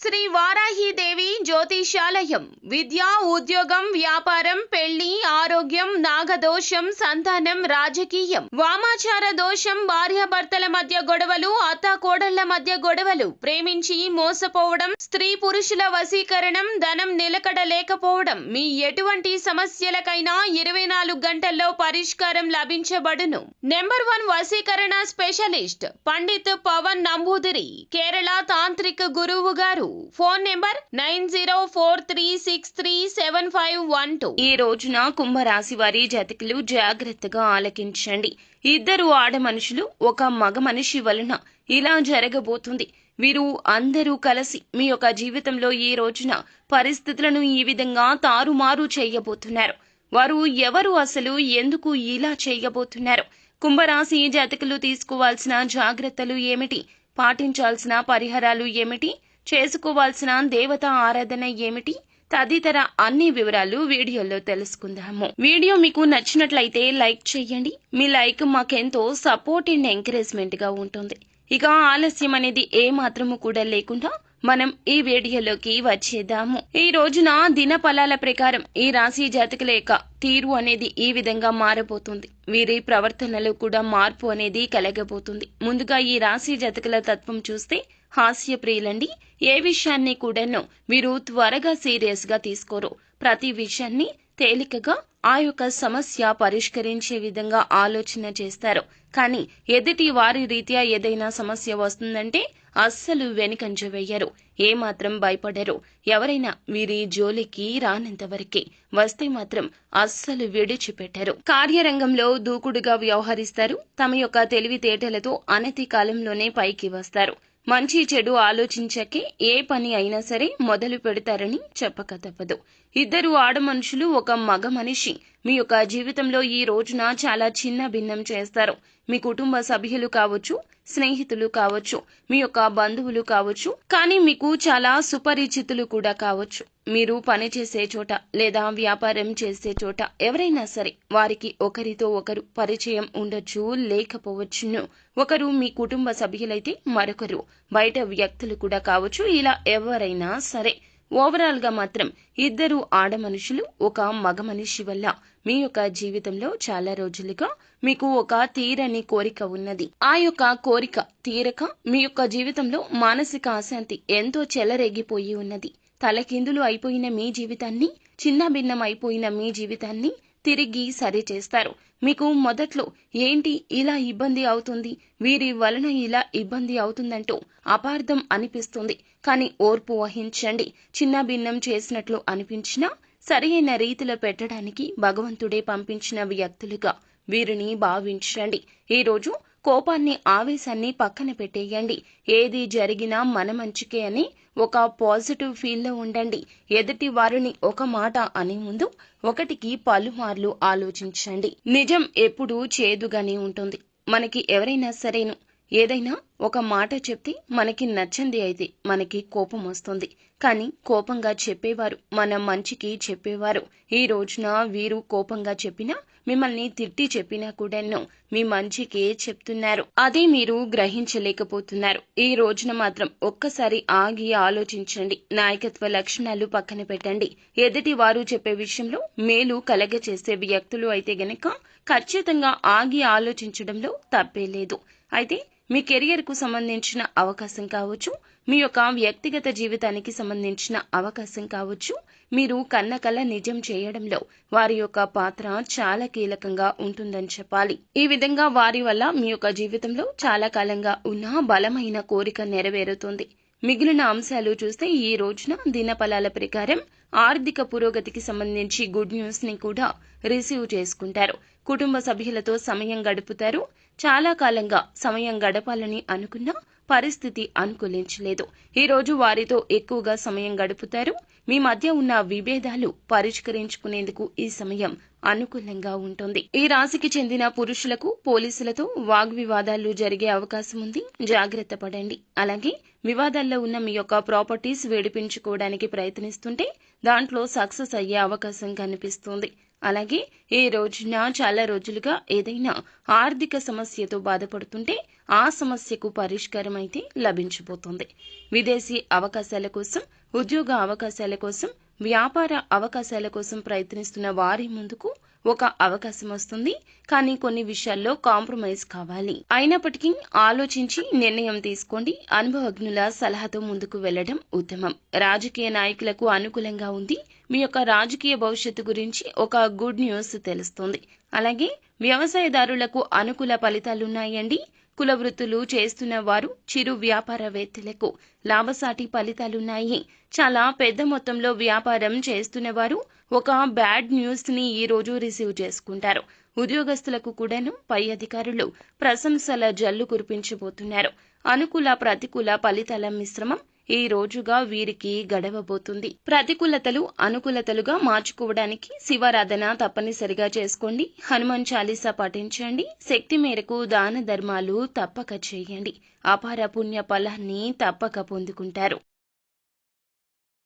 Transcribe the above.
శ్రీ వారాహిదేవి జ్యోతిషాలయం విద్య, ఉద్యోగం, వ్యాపారం, పెళ్లి, ఆరోగ్యం, నాగదోషం, సంతానం, రాజకీయం, వామాచార దోషం, భార్యాభర్తల మధ్య గొడవలు, అత్తాకోడళ్ల మధ్య గొడవలు, ప్రేమించి మోసపోవడం, స్త్రీ పురుషుల వశీకరణం, ధనం నిలకడ లేకపోవడం, మీ ఎటువంటి సమస్యలకైనా 24 గంటల్లో పరిష్కారం లభించబడును. నెంబర్ 1 వశీకరణ స్పెషలిస్ట్ పండిత్ పవన్ నంబూదిరి, కేరళ తాంత్రిక గురువు గారు. Phone number 9043637512. ఈ రోజున కుంభరాశి వారి జాతకులు జాగ్రత్తగా ఆలకించండి. ఇద్దరు ఆడ మనుషులు ఒక మగ మనిషి వలన ఇలా జరగబోతుంది. వీరు అందరూ కలిసి మీ యొక్క జీవితంలో ఈ రోజున పరిస్థితులను ఈ విధంగా తారుమారు చేయబోతున్నారు. వారు ఎవరు, అసలు ఎందుకు ఇలా చేయబోతున్నారు? కుంభరాశి జాతకులు తీసుకోవాల్సిన జాగ్రత్తలు ఏమిటి? పాటించాల్సిన పరిహారాలు ఏమిటి? చేసుకోవాల్సిన దేవత ఆరాధన ఏమిటి? తదితర అన్ని వివరాలు వీడియోలో తెలుసుకుందాము. వీడియో మీకు నచ్చినట్లయితే లైక్ చేయండి. మీ లైక్ మాకెంతో సపోర్ట్ అండ్ ఎంకరేజ్మెంట్ గా ఉంటుంది. ఇక ఆలస్యం అనేది ఏ మాత్రము కూడా లేకుండా మనం ఈ వీడియోలోకి వచ్చేద్దాము. ఈ రోజున దిన ఫలాల ప్రకారం ఈ రాశి జాతకుల యొక్క తీరు అనేది ఈ విధంగా మారబోతుంది. వీరి ప్రవర్తనలో కూడా మార్పు అనేది కలగబోతుంది. ముందుగా ఈ రాశి జాతకుల తత్వం చూస్తే హాస్యప్రియులండి. ఏ విషయాన్ని కూడాను వీరు త్వరగా సీరియస్ గా తీసుకోరు. ప్రతి విషయాన్ని తేలికగా ఆ యొక్క సమస్య పరిష్కరించే విధంగా ఆలోచన చేస్తారు. కానీ ఎదుటి వారి రీత్యా ఏదైనా సమస్య వస్తుందంటే అస్సలు వెనుకంజ వేయరు, ఏమాత్రం భయపడరు. ఎవరైనా వీరి జోలికి రానంత వరకే, వస్తే మాత్రం అస్సలు విడిచిపెట్టరు. కార్యరంగంలో దూకుడుగా వ్యవహరిస్తారు. తమ యొక్క తెలివితేటలతో అనతి కాలంలోనే పైకి వస్తారు. మంచి చెడు ఆలోచించకే ఏ పని అయినా సరే మొదలు పెడతారని చెప్పక తప్పదు. ఇద్దరు ఆడ మనుషులు ఒక మగ మనిషి మీ యొక్క జీవితంలో ఈ రోజున చాలా చిన్న భిన్నం చేస్తారు. మీ కుటుంబ సభ్యులు కావచ్చు, స్నేహితులు కావచ్చు, మీ యొక్క బంధువులు కావచ్చు, కానీ మీకు చాలా సుపరిచితులు కూడా కావచ్చు. మీరు పనిచేసే చోట లేదా వ్యాపారం చేసే చోట ఎవరైనా సరే వారికి ఒకరితో ఒకరు పరిచయం ఉండొచ్చు, లేకపోవచ్చును. ఒకరు మీ కుటుంబ సభ్యులైతే మరొకరు బయట వ్యక్తులు కూడా కావచ్చు. ఇలా ఎవరైనా సరే ఓవరాల్ గా మాత్రం ఇద్దరు ఆడ మనుషులు ఒక మగ మనిషి వల్ల మీ యొక్క జీవితంలో చాలా రోజులుగా మీకు ఒక తీరని కోరిక ఉన్నది. ఆ యొక్క కోరిక తీరక మీ యొక్క జీవితంలో మానసిక అశాంతి ఎంతో చెలరేగిపోయి ఉన్నది. తలకిందులు అయిపోయిన మీ జీవితాన్ని, చిన్న భిన్నం అయిపోయిన మీ జీవితాన్ని తిరిగి సరిచేస్తారు. మీకు మొదట్లో ఏంటి ఇలా ఇబ్బంది అవుతుంది, వీరి వలన ఇలా ఇబ్బంది అవుతుందంటూ అపార్థం అనిపిస్తుంది. కానీ ఓర్పు వహించండి. చిన్న భిన్నం చేసినట్లు అనిపించినా సరైన రీతిలో పెట్టడానికి భగవంతుడే పంపించిన వ్యక్తులుగా వీరిని భావించండి. ఈ రోజు కోపాన్ని, ఆవేశాన్ని పక్కన పెట్టేయండి. ఏది జరిగినా మన మంచికే అని ఒక పాజిటివ్ ఫీల్లో ఉండండి. ఎదుటి వారిని ఒక మాట అనే ముందు ఒకటికి పలుమార్లు ఆలోచించండి. నిజం ఎప్పుడూ చేదుగానే ఉంటుంది. మనకి ఎవరైనా సరేను ఏదైనా ఒక మాట చెప్తే మనకి నచ్చంది అయితే మనకి కోపం వస్తుంది. కానీ కోపంగా చెప్పేవారు మన మంచికి చెప్పేవారు. ఈ రోజున వీరు కోపంగా చెప్పినా, మిమ్మల్ని తిట్టి చెప్పినా కూడాను మీ మంచికే చెప్తున్నారు. అదే మీరు గ్రహించలేకపోతున్నారు. ఈ రోజున మాత్రం ఒక్కసారి ఆగి ఆలోచించండి. నాయకత్వ లక్షణాలు పక్కన పెట్టండి. ఎదుటి వారు చెప్పే విషయంలో మేలు కలగచేసే వ్యక్తులు అయితే గనక ఖచ్చితంగా ఆగి ఆలోచించడంలో తప్పే లేదు. అయితే మీ కెరియర్ కు సంబంధించిన అవకాశం కావచ్చు, మీ యొక్క వ్యక్తిగత జీవితానికి సంబంధించిన అవకాశం కావచ్చు, మీరు కన్న కల నిజం చేయడంలో వారి యొక్క పాత్ర చాలా కీలకంగా ఉంటుందని చెప్పాలి. ఈ విధంగా వారి వల్ల మీ యొక్క జీవితంలో చాలా కాలంగా ఉన్న బలమైన కోరిక నెరవేరుతుంది. మిగిలిన అంశాలు చూస్తే ఈ రోజున దినఫలాల ప్రకారం ఆర్థిక పురోగతికి సంబంధించి గుడ్ న్యూస్ ని కూడా రిసీవ్ చేసుకుంటారు. కుటుంబ సభ్యులతో సమయం గడుపుతారు. చాలా కాలంగా సమయం గడపాలని అనుకున్నా పరిస్థితి అనుకూలించలేదు. ఈ రోజు వారితో ఎక్కువగా సమయం గడుపుతారు. మీ మధ్య ఉన్న విభేదాలు పరిష్కరించుకునేందుకు ఈ సమయం అనుకూలంగా ఉంటుంది. ఈ రాశికి చెందిన పురుషులకు పోలీసులతో వాగ్వివాదాలు జరిగే అవకాశం ఉంది. జాగ్రత్త పడండి. అలాగే వివాదాల్లో ఉన్న మీ యొక్క ప్రాపర్టీస్ విడిపించుకోవడానికి ప్రయత్నిస్తుంటే దాంట్లో సక్సెస్ అయ్యే అవకాశం కనిపిస్తుంది. అలాగే ఈ రోజున చాలా రోజులుగా ఏదైనా ఆర్థిక సమస్యతో బాధపడుతుంటే ఆ సమస్యకు పరిష్కారం అయితే లభించబోతుంది. విదేశీ అవకాశాల కోసం, ఉద్యోగ అవకాశాల కోసం, వ్యాపార అవకాశాల కోసం ప్రయత్నిస్తున్న వారి ముందుకు ఒక అవకాశం వస్తుంది. కానీ కొన్ని విషయాల్లో కాంప్రమైజ్ కావాలి. అయినప్పటికీ ఆలోచించి నిర్ణయం తీసుకోండి. అనుభవజ్ఞుల సలహాతో ముందుకు వెళ్లడం ఉత్తమం. రాజకీయ నాయకులకు అనుకూలంగా ఉంది. మీ యొక్క రాజకీయ భవిష్యత్తు గురించి ఒక గుడ్ న్యూస్ తెలుస్తుంది. అలాగే వ్యవసాయదారులకు అనుకూల ఫలితాలున్నాయండి. కుల వృత్తులు చేస్తున్న వారు, చిరు వ్యాపారవేత్తలకు లాభసాటి ఫలితాలున్నాయి. చాలా పెద్ద మొత్తంలో వ్యాపారం చేస్తున్న వారు ఒక బ్యాడ్ న్యూస్ ని ఈ రోజు రిసీవ్ చేసుకుంటారు. ఉద్యోగస్తులకు కూడాను పై అధికారులు ప్రశంసల జల్లు కురిపించబోతున్నారు. అనుకూల ప్రతికూల ఫలితాల మిశ్రమం ఈ రోజుగా వీరికి గడవబోతుంది. ప్రతికూలతలు అనుకూలతలుగా మార్చుకోవడానికి శివారాధన తప్పనిసరిగా చేసుకోండి. హనుమాన్ చాలీసా పఠించండి. శక్తి మేరకు దాన ధర్మాలు తప్పక చేయండి. అపార పుణ్య ఫలాన్ని తప్పక పొందుకుంటారు.